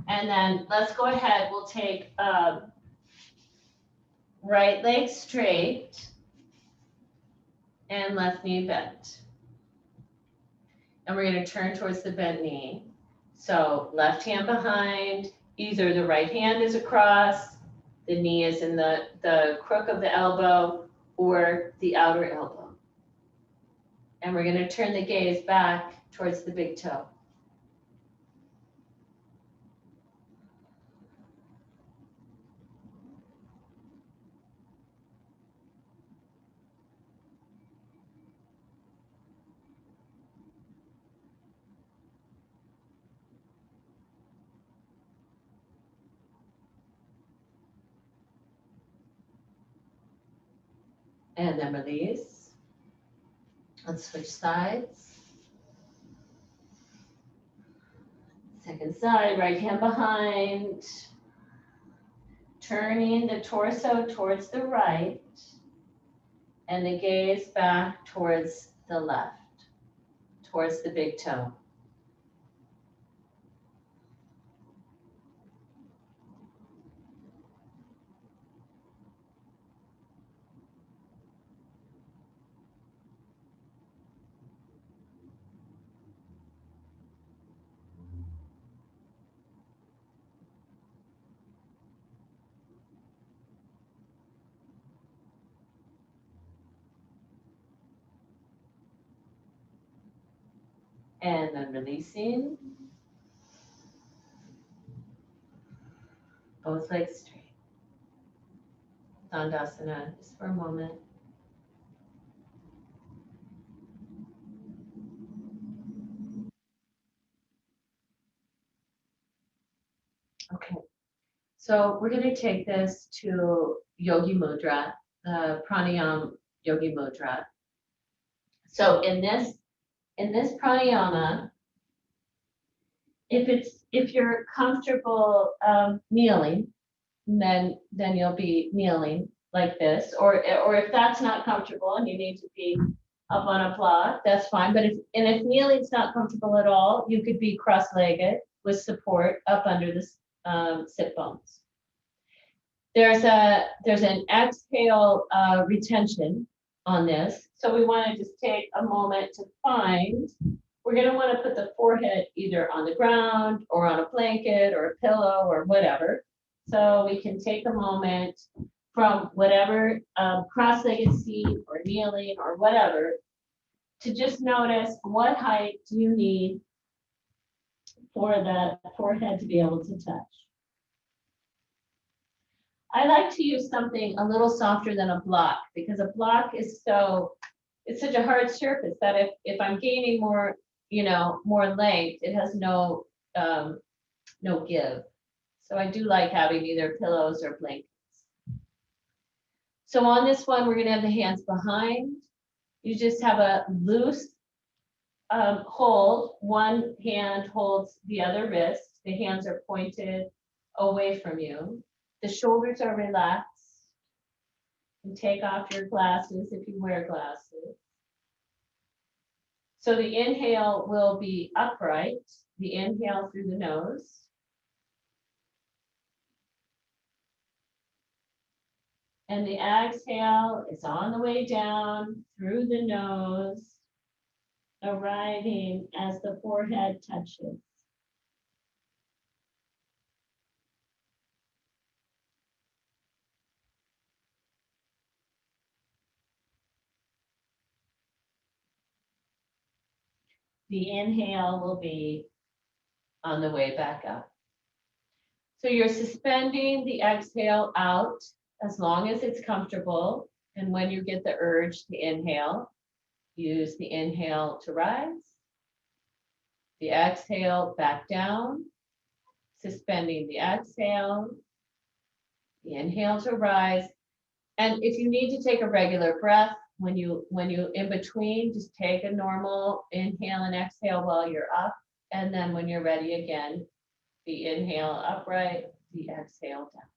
And then let's go ahead, we'll take right leg straight and left knee bent. And we're going to turn towards the bent knee. So left hand behind, either the right hand is across, the knee is in the crook of the elbow or the outer elbow. And we're going to turn the gaze back towards the big toe. And then release. Let's switch sides. Second side, right hand behind. Turning the torso towards the right and the gaze back towards the left, towards the big toe. And then releasing. Both legs straight. Dandasana, just for a moment. Okay, so we're going to take this to Yogi Mudra, Pranayama Yogi Mudra. So in this pranayama, if you're comfortable kneeling, then you'll be kneeling like this, or if that's not comfortable and you need to be up on a block, that's fine. But if kneeling's not comfortable at all, you could be cross-legged with support up under the sit bones. There's an exhale retention on this, so we want to just take a moment to find. We're going to want to put the forehead either on the ground or on a blanket or a pillow or whatever. So we can take a moment from whatever cross-legged seat or kneeling or whatever to just notice what height do you need for the forehead to be able to touch. I like to use something a little softer than a block because a block is it's such a hard surface that if I'm gaining more, more length, it has no give. So I do like having either pillows or blankets. So on this one, we're gonna have the hands behind. You just have a loose hold. One hand holds the other wrist. The hands are pointed away from you. The shoulders are relaxed. And take off your glasses if you wear glasses. So the inhale will be upright. The inhale through the nose. And the exhale is on the way down through the nose, arriving as the forehead touches. The inhale will be on the way back up. So you're suspending the exhale out as long as it's comfortable. And when you get the urge to inhale, use the inhale to rise, the exhale back down, suspending the exhale, the inhale to rise. And if you need to take a regular breath, when you in between, just take a normal inhale and exhale while you're up. And then when you're ready again, the inhale upright, the exhale down.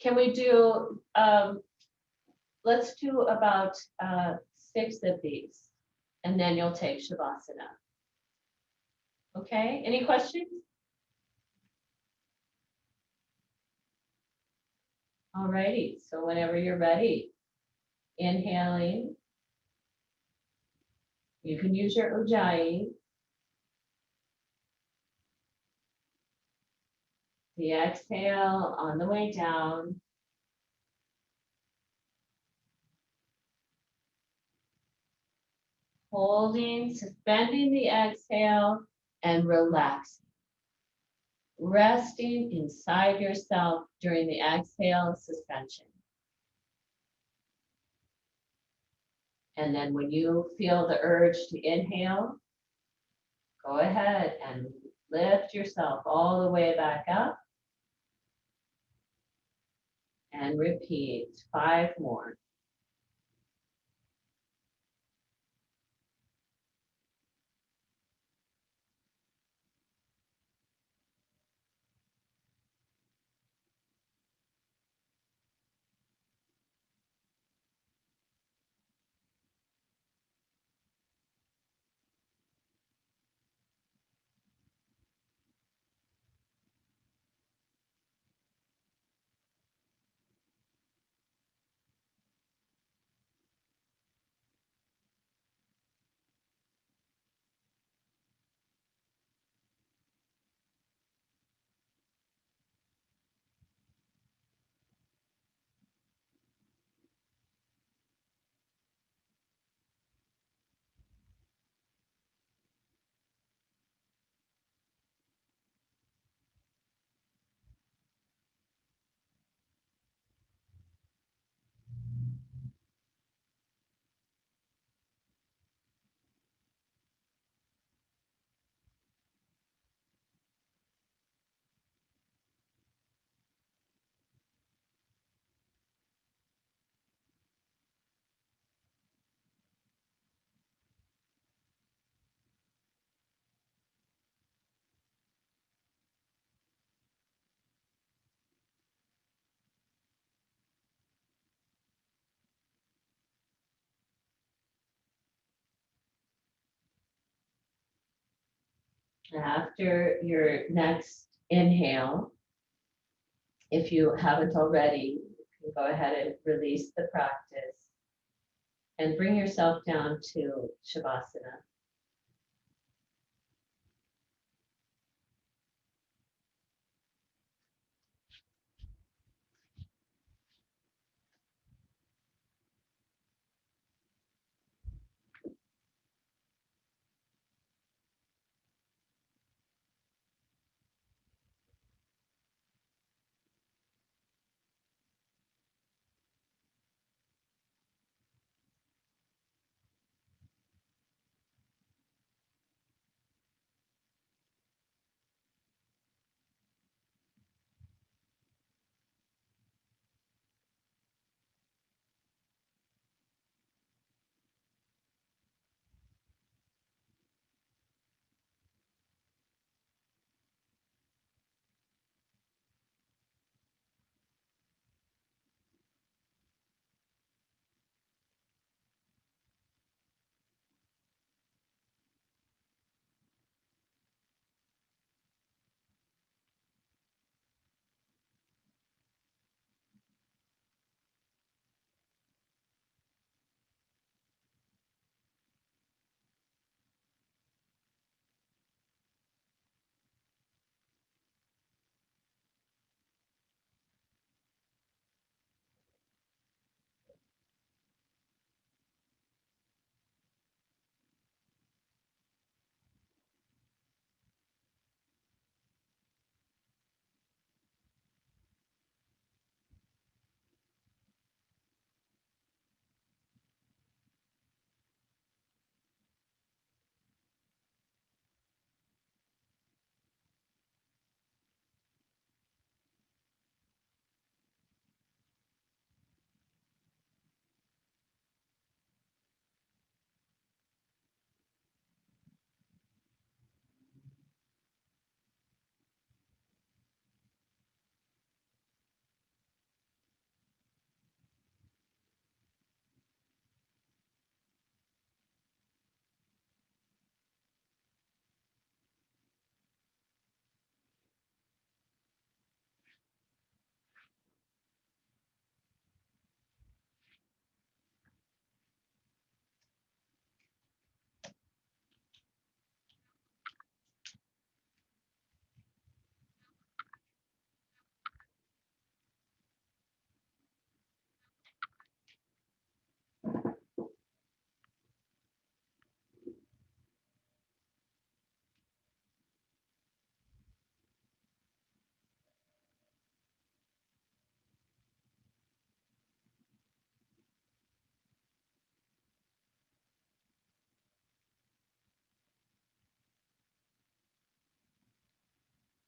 Can we do, let's do about 6 of these, and then you'll take Shavasana. Okay, any questions? All righty, so whenever you're ready, inhaling, you can use your Ujjayi. The exhale on the way down. Holding, suspending the exhale, and relaxing. Resting inside yourself during the exhale suspension. And then when you feel the urge to inhale, go ahead and lift yourself all the way back up. And repeat 5 more. After your next inhale, if you haven't already, you can go ahead and release the practice and bring yourself down to Shavasana.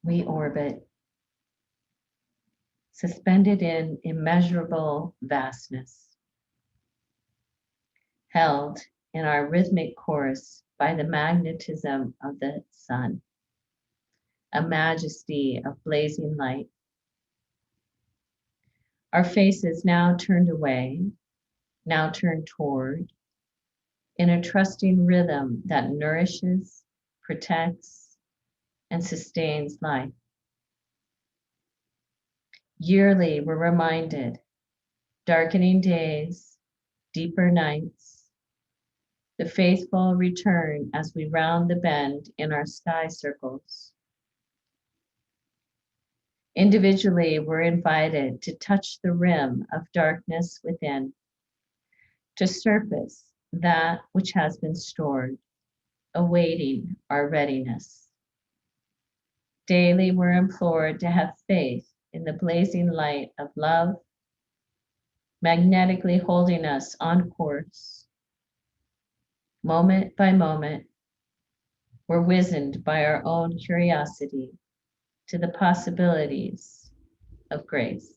We orbit, suspended in immeasurable vastness, held in our rhythmic course by the magnetism of the sun, a majesty of blazing light. Our faces now turned away, now turned toward, in a trusting rhythm that nourishes, protects, and sustains life. Yearly, we're reminded, darkening days, deeper nights, the faithful return as we round the bend in our sky circles. Individually, we're invited to touch the rim of darkness within, to surface that which has been stored, awaiting our readiness. Daily, we're implored to have faith in the blazing light of love, magnetically holding us on course. Moment by moment, we're wizened by our own curiosity to the possibilities of grace.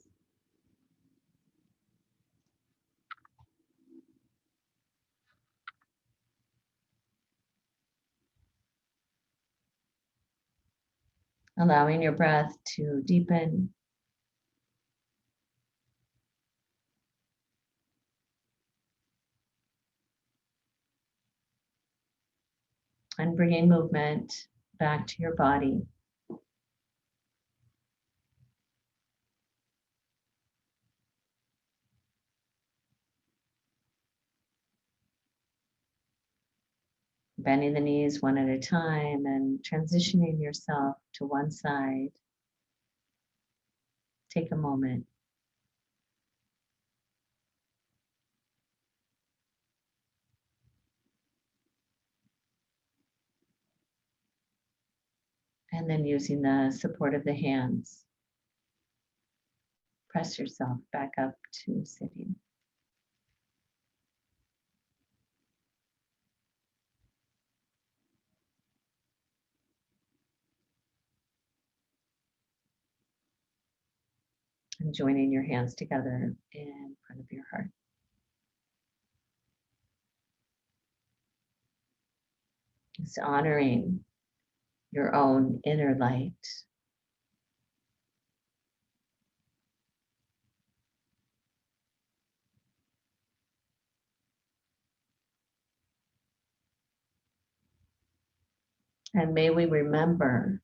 Allowing your breath to deepen. And bringing movement back to your body. Bending the knees one at a time and transitioning yourself to one side. Take a moment. And then using the support of the hands, press yourself back up to sitting. And joining your hands together in front of your heart. Just honoring your own inner light. And may we remember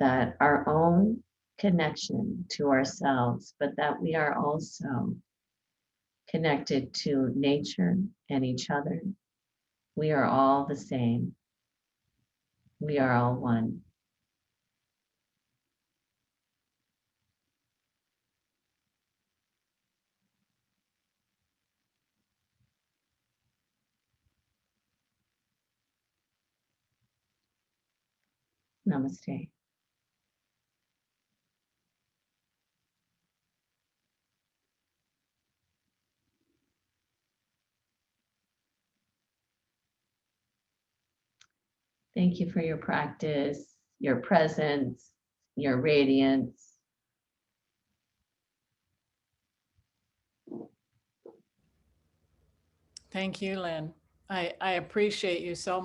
that our own connection to ourselves, but that we are also connected to nature and each other. We are all the same. We are all one. Namaste. Thank you for your practice, your presence, your radiance. Thank you, Lynn. I appreciate you so much.